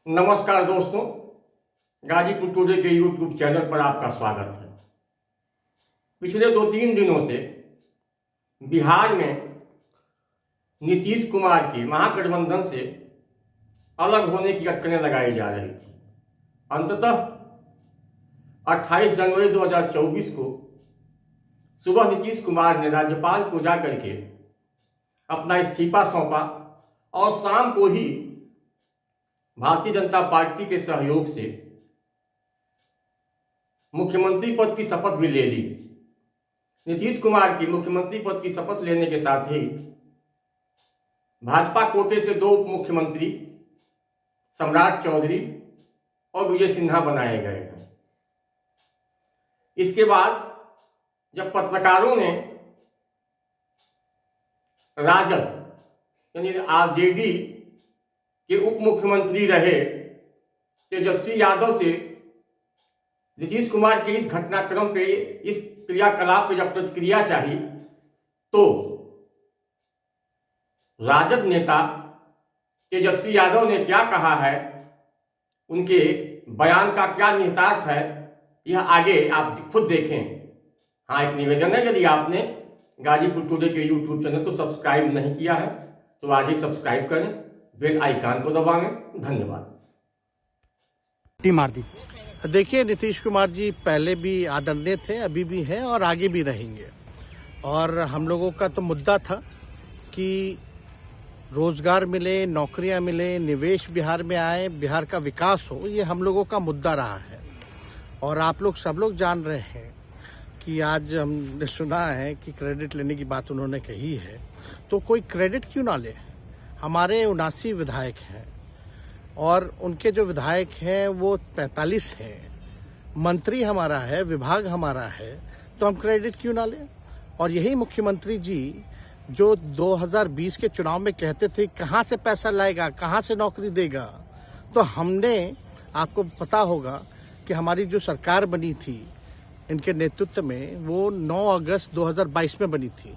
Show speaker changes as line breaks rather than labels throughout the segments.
नमस्कार दोस्तों, गाजीपुर टुडे के यूट्यूब चैनल पर आपका स्वागत है। पिछले 2-3 दिनों से बिहार में नीतीश कुमार की महागठबंधन से अलग होने की अटकलें लगाई जा रही थी। अंततः 28 जनवरी 2024 को सुबह नीतीश कुमार ने राज्यपाल को जाकर के अपना इस्तीफा सौंपा और शाम को ही भारतीय जनता पार्टी के सहयोग से मुख्यमंत्री पद की शपथ भी ले ली। नीतीश कुमार की मुख्यमंत्री पद की शपथ लेने के साथ ही भाजपा कोटे से 2 उप मुख्यमंत्री सम्राट चौधरी और विजय सिन्हा बनाए गए हैं। इसके बाद जब पत्रकारों ने राजद यानी आरजेडी के उप मुख्यमंत्री रहे तेजस्वी यादव से नीतीश कुमार के इस घटनाक्रम पे, इस क्रियाकलाप पे जब प्रतिक्रिया चाहिए तो राजद नेता तेजस्वी यादव ने क्या कहा है, उनके बयान का क्या निहितार्थ है, यह आगे आप खुद देखें। हाँ, एक निवेदन है, यदि आपने गाजीपुर टुडे के यूट्यूब चैनल को सब्सक्राइब नहीं किया है तो आज ही सब्सक्राइब करें, बेल आइकन को दबाएं। धन्यवाद।
मार दी। देखिए, नीतीश कुमार जी पहले भी आदरणीय थे, अभी भी हैं और आगे भी रहेंगे। और हम लोगों का तो मुद्दा था कि रोजगार मिले, नौकरियां मिले, निवेश बिहार में आए, बिहार का विकास हो, ये हम लोगों का मुद्दा रहा है। और आप लोग सब लोग जान रहे हैं कि आज हमने सुना है कि क्रेडिट लेने की बात उन्होंने कही है, तो कोई क्रेडिट क्यों ना ले। हमारे 79 विधायक हैं और उनके जो विधायक हैं वो 45 हैं, मंत्री हमारा है, विभाग हमारा है, तो हम क्रेडिट क्यों ना लें। और यही मुख्यमंत्री जी जो 2020 के चुनाव में कहते थे कहां से पैसा लाएगा, कहां से नौकरी देगा, तो हमने, आपको पता होगा कि हमारी जो सरकार बनी थी इनके नेतृत्व में, वो 9 अगस्त 2022 में बनी थी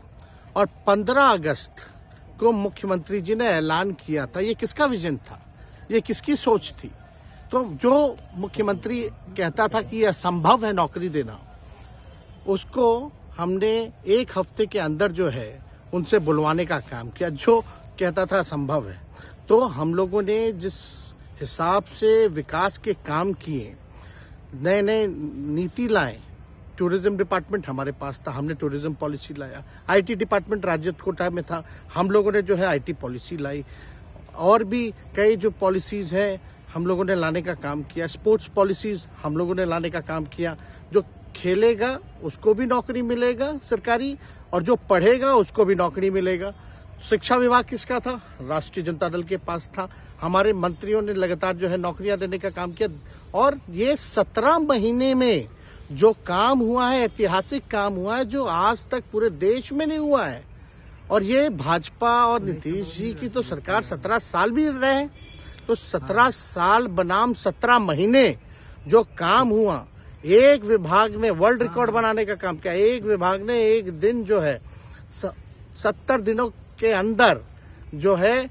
और 15 अगस्त को मुख्यमंत्री जी ने ऐलान किया था। ये किसका विजन था, ये किसकी सोच थी। तो जो मुख्यमंत्री कहता था कि यह असंभव है नौकरी देना, उसको हमने 1 हफ्ते के अंदर जो है उनसे बुलवाने का काम किया, जो कहता था असंभव है। तो हम लोगों ने जिस हिसाब से विकास के काम किए, नए नए नीति लाए, टूरिज्म डिपार्टमेंट हमारे पास था, हमने टूरिज्म पॉलिसी लाया। आईटी डिपार्टमेंट राज्य कोटा में था, हम लोगों ने जो है आईटी पॉलिसी लाई। और भी कई जो पॉलिसीज हैं हम लोगों ने लाने का काम किया। स्पोर्ट्स पॉलिसीज हम लोगों ने लाने का काम किया। जो खेलेगा उसको भी नौकरी मिलेगा सरकारी, और जो पढ़ेगा उसको भी नौकरी मिलेगा। शिक्षा विभाग किसका था, राष्ट्रीय जनता दल के पास था। हमारे मंत्रियों ने लगातार जो है नौकरियां देने का काम किया। और ये 17 महीने में जो काम हुआ है, ऐतिहासिक काम हुआ है, जो आज तक पूरे देश में नहीं हुआ है। और ये भाजपा और नीतीश जी की तो सरकार 17 साल भी रहे, तो 17 साल बनाम 17 महीने जो काम हुआ, एक विभाग ने वर्ल्ड रिकॉर्ड बनाने का काम किया। एक विभाग ने एक दिन जो है 70 दिनों के अंदर जो है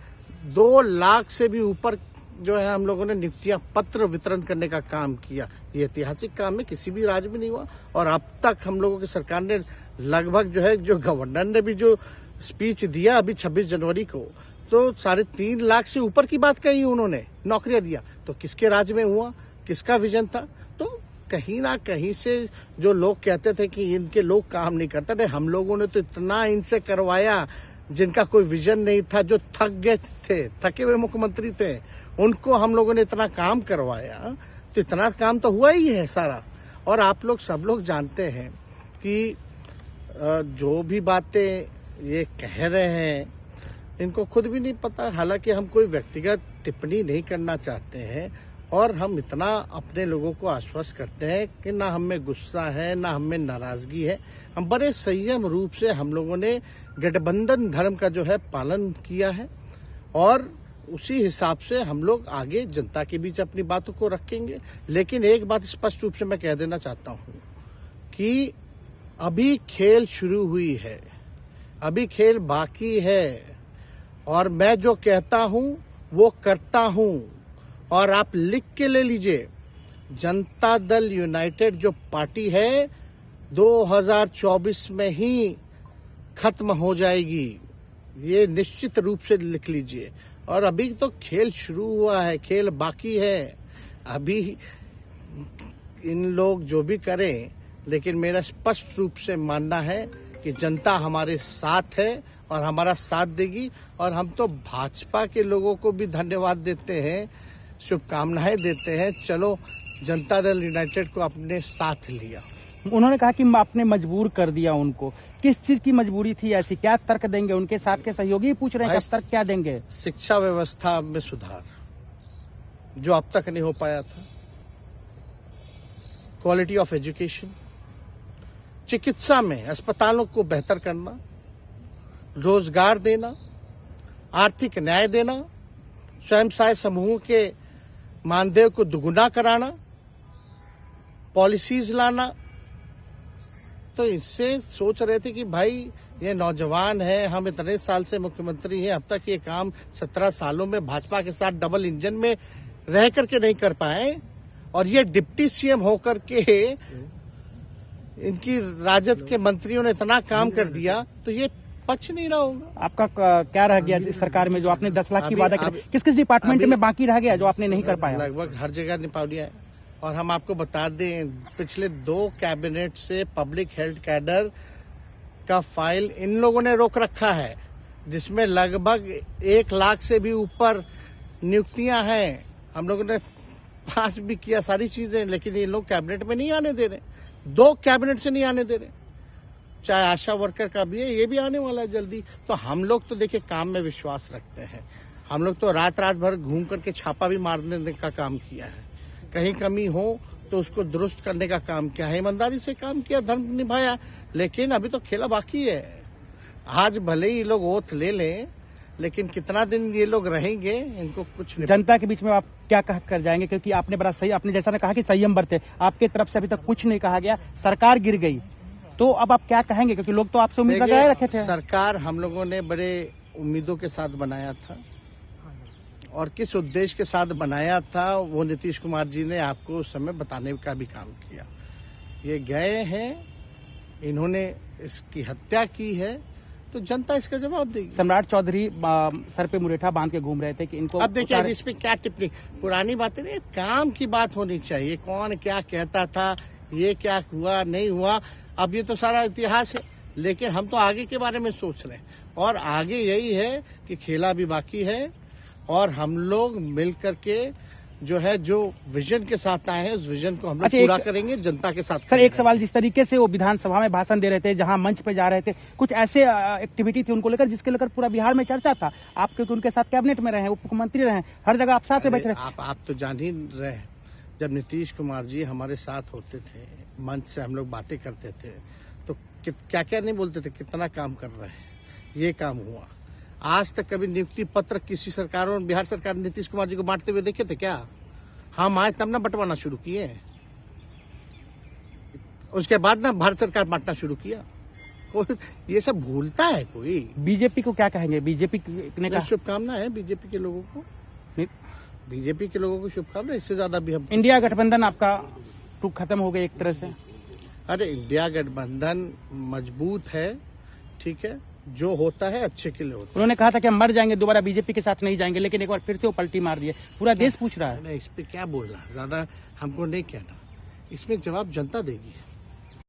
2 लाख से भी ऊपर जो है हम लोगों ने नियुक्तियां पत्र वितरण करने का काम किया। ये ऐतिहासिक काम है, किसी भी राज्य में नहीं हुआ। और अब तक हम लोगों की सरकार ने लगभग जो है, जो गवर्नर ने भी जो स्पीच दिया अभी 26 जनवरी को, तो 3.5 लाख से ऊपर की बात कही उन्होंने, नौकरियां दिया। तो किसके राज्य में हुआ, किसका विजन था। तो कहीं ना कहीं से जो लोग कहते थे कि इनके लोग काम नहीं करते थे, हम लोगों ने तो इतना इनसे करवाया जिनका कोई विजन नहीं था, जो थक गए थे, थके हुए मुख्यमंत्री थे, उनको हम लोगों ने इतना काम करवाया। तो इतना काम तो हुआ ही है सारा। और आप लोग सब लोग जानते हैं कि जो भी बातें ये कह रहे हैं इनको खुद भी नहीं पता। हालांकि हम कोई व्यक्तिगत टिप्पणी नहीं करना चाहते हैं और हम इतना अपने लोगों को आश्वस्त करते हैं कि ना हमें गुस्सा है, ना हमें नाराजगी है। हम बड़े संयम रूप से हम लोगों ने गठबंधन धर्म का जो है पालन किया है और उसी हिसाब से हम लोग आगे जनता के बीच अपनी बातों को रखेंगे। लेकिन एक बात स्पष्ट रूप से मैं कह देना चाहता हूं कि अभी खेल शुरू हुई है, अभी खेल बाकी है और मैं जो कहता हूं वो करता हूं। और आप लिख के ले लीजिए, जनता दल यूनाइटेड जो पार्टी है 2024 में ही खत्म हो जाएगी, ये निश्चित रूप से लिख लीजिए। और अभी तो खेल शुरू हुआ है, खेल बाकी है। अभी इन लोग जो भी करें, लेकिन मेरा स्पष्ट रूप से मानना है कि जनता हमारे साथ है और हमारा साथ देगी। और हम तो भाजपा के लोगों को भी धन्यवाद देते हैं, शुभकामनाएं देते हैं। चलो, जनता दल यूनाइटेड को अपने साथ लिया।
उन्होंने कहा कि आपने मजबूर कर दिया उनको। किस चीज की मजबूरी थी ऐसी? क्या तर्क देंगे? उनके साथ के सहयोगी पूछ रहे हैं कि तर्क क्या देंगे?
शिक्षा व्यवस्था में सुधार जो अब तक नहीं हो पाया था, क्वालिटी ऑफ एजुकेशन, चिकित्सा में अस्पतालों को बेहतर करना, रोजगार देना, आर्थिक न्याय देना, स्वयं सहायता समूहों के मानदेय को दुगुना कराना, पॉलिसीज लाना। तो इससे सोच रहे थे कि भाई ये नौजवान है, हम इतने साल से मुख्यमंत्री हैं, अब तक ये काम 17 सालों में भाजपा के साथ डबल इंजन में रह करके नहीं कर पाए, और ये डिप्टी सीएम होकर के इनकी राजद के मंत्रियों ने इतना काम कर दिया, तो ये पच नहीं रहा होगा।
आपका क्या रह गया इस सरकार में जो आपने 10 लाख की वादा किया? किस किस डिपार्टमेंट में बाकी रह गया जो आपने नहीं कर पाया?
लगभग हर जगह निपा दिया है। और हम आपको बता दें, पिछले 2 कैबिनेट से पब्लिक हेल्थ कैडर का फाइल इन लोगों ने रोक रखा है, जिसमें लगभग 1 लाख से भी ऊपर नियुक्तियां हैं। हम लोगों ने पास भी किया सारी चीजें, लेकिन ये लोग कैबिनेट में नहीं आने दे रहे। 2 कैबिनेट से नहीं आने दे रहे। चाहे आशा वर्कर का भी है, ये भी आने वाला है जल्दी। तो हम लोग तो देखिए काम में विश्वास रखते हैं। हम लोग तो रात भर घूम करके छापा भी मारने का काम किया है। कहीं कमी हो तो उसको दुरुस्त करने का काम किया है, ईमानदारी से काम किया, धर्म निभाया। लेकिन अभी तो खेला बाकी है। आज भले ही लोग ओथ ले लें, लेकिन कितना दिन ये लोग रहेंगे, इनको कुछ नहीं।
जनता के बीच में आप क्या कह कर जाएंगे? क्योंकि आपने बड़ा सही, आपने जैसा ने कहा कि संयम बरते, आपके तरफ से अभी तक कुछ नहीं कहा गया, सरकार गिर गई, तो अब आप क्या कहेंगे? क्योंकि लोग तो आपसे उम्मीद लगाए रखे थे।
सरकार हम लोगों ने बड़े उम्मीदों के साथ बनाया था, और किस उद्देश्य के साथ बनाया था वो नीतीश कुमार जी ने आपको उस समय बताने का भी काम किया। ये गए हैं, इन्होंने इसकी हत्या की है, तो जनता इसका जवाब देगी।
सम्राट चौधरी सर पे मुरेठा बांध के घूम रहे थे कि इनको
अब देखिए, अब इसमें क्या टिप्पणी, पुरानी बातें नहीं, काम की बात होनी चाहिए। कौन क्या कहता था, ये क्या हुआ नहीं हुआ, अब ये तो सारा इतिहास है। लेकिन हम तो आगे के बारे में सोच रहे हैं, और आगे यही है कि खेला भी बाकी है, और हम लोग मिल करके जो है, जो विजन के साथ आए हैं, उस विजन को हम लोग पूरा करेंगे जनता के साथ।
सर, एक सवाल, जिस तरीके से वो विधानसभा में भाषण दे रहे थे, जहां मंच पे जा रहे थे, कुछ ऐसे एक्टिविटी थी उनको लेकर जिसके लेकर पूरा बिहार में चर्चा था। आप क्योंकि उनके साथ कैबिनेट में रहे, उप मुख्यमंत्री रहे, हर जगह आप साथ में बैठ रहे।
आप तो जान ही रहे, जब नीतीश कुमार जी हमारे साथ होते थे, मंच से हम लोग बातें करते थे, तो क्या क्या नहीं बोलते थे, कितना काम कर रहे हैं, ये काम हुआ। आज तक कभी नियुक्ति पत्र किसी सरकारों, बिहार सरकार नीतीश कुमार जी को बांटते हुए देखे थे क्या? हम आए तब ना बंटवाना शुरू किए, उसके बाद ना भारत सरकार बांटना शुरू किया। कोई ये सब भूलता है कोई?
बीजेपी को क्या कहेंगे? बीजेपी ने कहा
शुभकामना है बीजेपी के लोगों को, बीजेपी के लोगों को शुभकामना। इससे ज्यादा भी हम,
इंडिया गठबंधन आपका खत्म हो गया एक तरह से।
अरे इंडिया गठबंधन मजबूत है, ठीक है, जो होता है अच्छे के लिए होता है।
उन्होंने कहा था कि हम मर जाएंगे, दोबारा बीजेपी के साथ नहीं जाएंगे, लेकिन एक बार फिर से वो पलटी मार दिए। पूरा देश पूछ रहा है।
इस पे क्या बोलना, ज्यादा हमको नहीं कहना, इसमें जवाब जनता देगी।